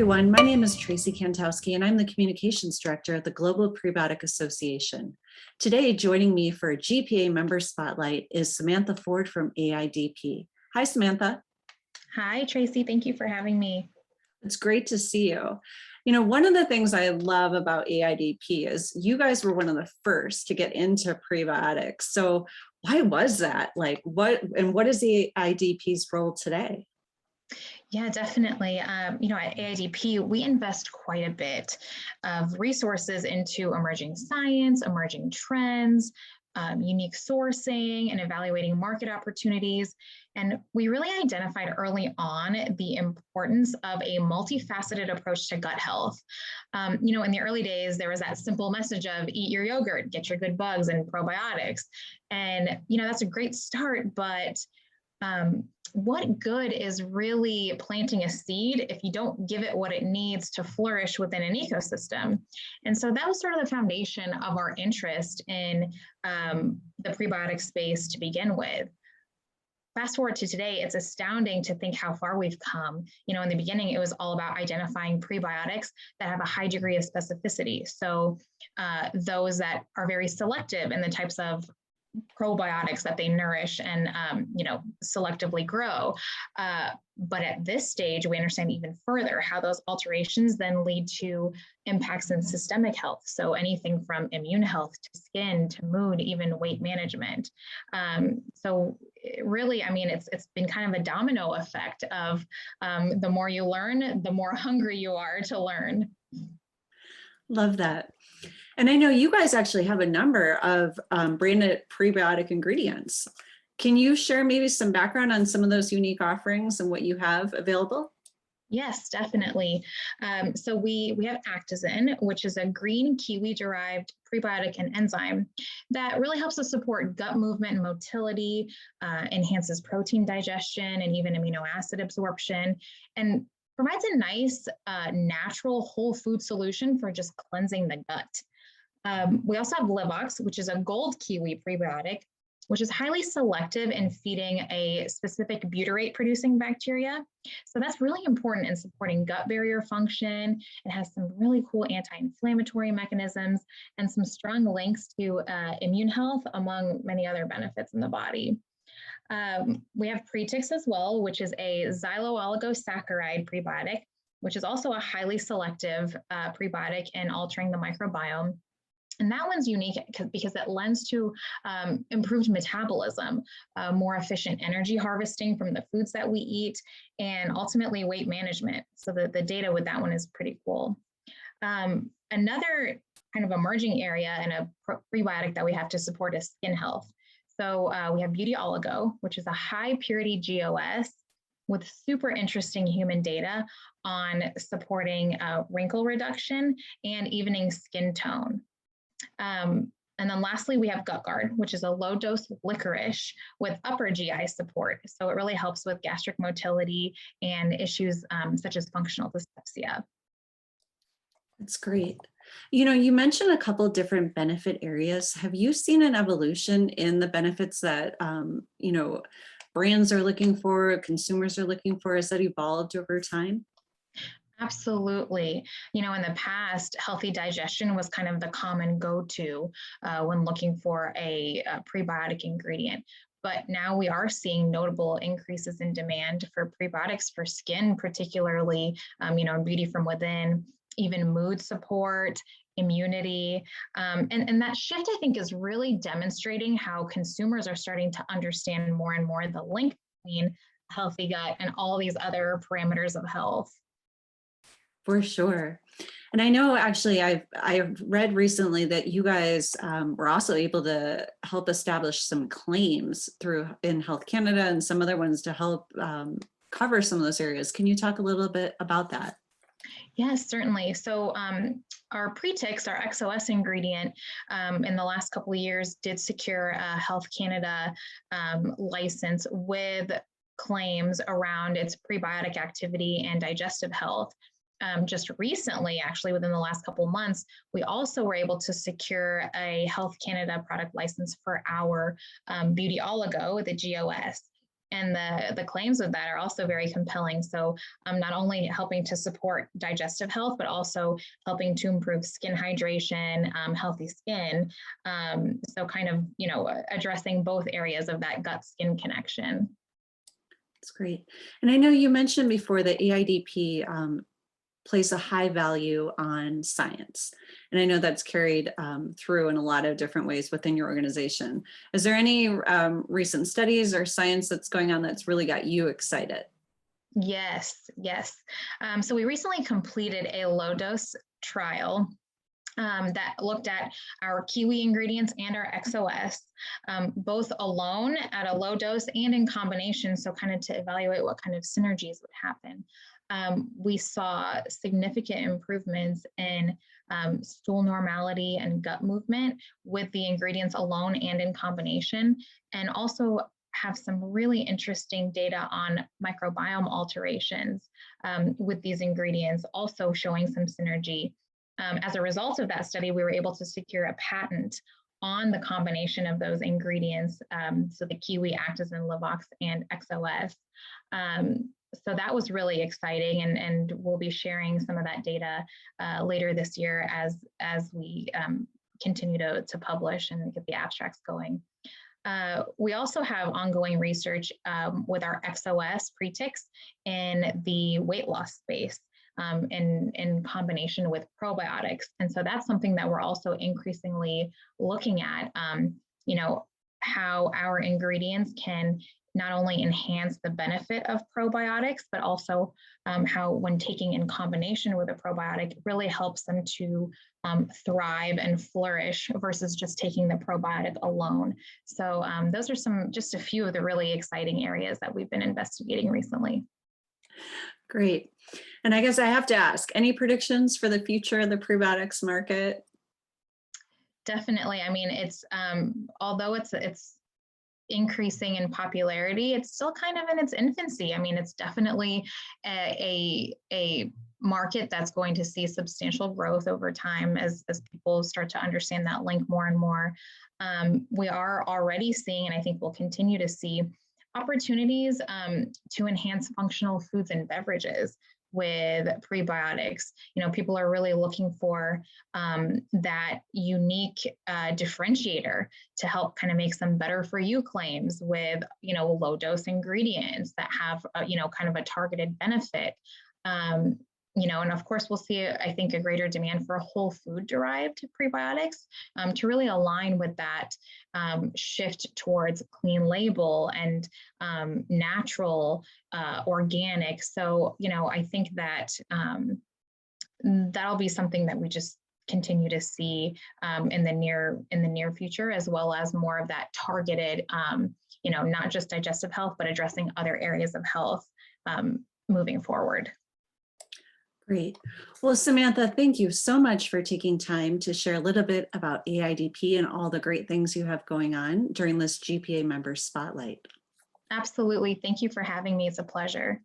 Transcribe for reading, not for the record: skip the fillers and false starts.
everyone. My name is Tracy Kantowski, and I'm the Communications Director at the Global Prebiotic Association. Today, joining me for a GPA Member Spotlight is Samantha Ford from AIDP. Hi, Samantha. Hi, Tracy. Thank you for having me. It's great to see you. You know, one of the things I love about AIDP is you guys were one of the first to get into prebiotics. So why was that? What is the AIDP's role today? Yeah, definitely. At AIDP, we invest quite a bit of resources into emerging science, emerging trends, unique sourcing, and evaluating market opportunities. And we really identified early on the importance of a multifaceted approach to gut health. In the early days, there was that simple message of eat your yogurt, get your good bugs and probiotics. And, that's a great start, but what good is really planting a seed if you don't give it what it needs to flourish within an ecosystem? And so that was sort of the foundation of our interest in the prebiotic space to begin with. Fast forward to today, it's astounding to think how far we've come. In the beginning, it was all about identifying prebiotics that have a high degree of specificity. So those that are very selective in the types of probiotics that they nourish and selectively grow. But at this stage, we understand even further how those alterations then lead to impacts in systemic health. So anything from immune health to skin to mood, even weight management. So really, it's been kind of a domino effect of the more you learn, the more hungry you are to learn. Love that. And I know you guys actually have a number of branded prebiotic ingredients. Can you share maybe some background on some of those unique offerings and what you have available? Yes, definitely. So we have Actazin, which is a green kiwi-derived prebiotic and enzyme that really helps us support gut movement and motility, enhances protein digestion and even amino acid absorption, and provides a nice natural whole food solution for just cleansing the gut. We also have Livox, which is a gold kiwi prebiotic, which is highly selective in feeding a specific butyrate producing bacteria. So that's really important in supporting gut barrier function. It has some really cool anti-inflammatory mechanisms and some strong links to immune health, among many other benefits in the body. We have Pretix as well, which is a xylo-oligosaccharide prebiotic, which is also a highly selective prebiotic in altering the microbiome. And that one's unique because it lends to improved metabolism, more efficient energy harvesting from the foods that we eat, and ultimately weight management. So the data with that one is pretty cool. Another kind of emerging area and a prebiotic that we have to support is skin health. So we have Beauty Oligo, which is a high purity GOS with super interesting human data on supporting wrinkle reduction and evening skin tone. And then lastly, we have Gut Guard, which is a low dose licorice with upper GI support. So it really helps with gastric motility and issues such as functional dyspepsia. That's great. You mentioned a couple of different benefit areas. Have you seen an evolution in the benefits that, brands are looking for, consumers are looking for? Has that evolved over time? Absolutely. In the past, healthy digestion was kind of the common go-to when looking for a prebiotic ingredient. But now we are seeing notable increases in demand for prebiotics for skin, particularly, beauty from within, even mood support, immunity. And that shift, I think, is really demonstrating how consumers are starting to understand more and more the link between healthy gut and all these other parameters of health. For sure. And I know actually I've read recently that you guys were also able to help establish some claims in Health Canada and some other ones to help cover some of those areas. Can you talk a little bit about that? Yes, certainly. So our Pretix, our XOS ingredient, in the last couple of years did secure a Health Canada license with claims around its prebiotic activity and digestive health. Just recently, actually within the last couple of months, we also were able to secure a Health Canada product license for our Beauty Oligo, the GOS. And the claims with that are also very compelling. So not only helping to support digestive health, but also helping to improve skin hydration, healthy skin. So kind of, addressing both areas of that gut-skin connection. That's great. And I know you mentioned before that AIDP place a high value on science. And I know that's carried through in a lot of different ways within your organization. Is there any recent studies or science that's going on that's really got you excited? Yes. So we recently completed a low dose trial that looked at our kiwi ingredients and our XOS, both alone at a low dose and in combination. So kind of to evaluate what kind of synergies would happen. We saw significant improvements in stool normality and gut movement with the ingredients alone and in combination, and also have some really interesting data on microbiome alterations with these ingredients, also showing some synergy. As a result of that study, we were able to secure a patent on the combination of those ingredients, so the kiwi, actazin, Livox, and XOS. So that was really exciting, and we'll be sharing some of that data later this year as we continue to publish and get the abstracts going. We also have ongoing research with our XOS pretix in the weight loss space. In combination with probiotics. And so that's something that we're also increasingly looking at, how our ingredients can not only enhance the benefit of probiotics, but also how when taking in combination with a probiotic, it really helps them to thrive and flourish versus just taking the probiotic alone. So those are just a few of the really exciting areas that we've been investigating recently. Great. And I guess I have to ask, any predictions for the future of the prebiotics market? Definitely. I mean, it's although it's increasing in popularity, it's still kind of in its infancy. I mean, it's definitely a market that's going to see substantial growth over time as people start to understand that link more and more. We are already seeing, and I think we'll continue to see, opportunities to enhance functional foods and beverages with prebiotics. People are really looking for that unique differentiator to help kind of make some better for you claims with, low dose ingredients that have, kind of a targeted benefit. And of course, we'll see, I think, a greater demand for whole food derived prebiotics to really align with that shift towards clean label and natural, organic. So, I think that that'll be something that we just continue to see in the near future, as well as more of that targeted, not just digestive health, but addressing other areas of health moving forward. Great. Well, Samantha, thank you so much for taking time to share a little bit about AIDP and all the great things you have going on during this GPA Member Spotlight. Absolutely. Thank you for having me. It's a pleasure.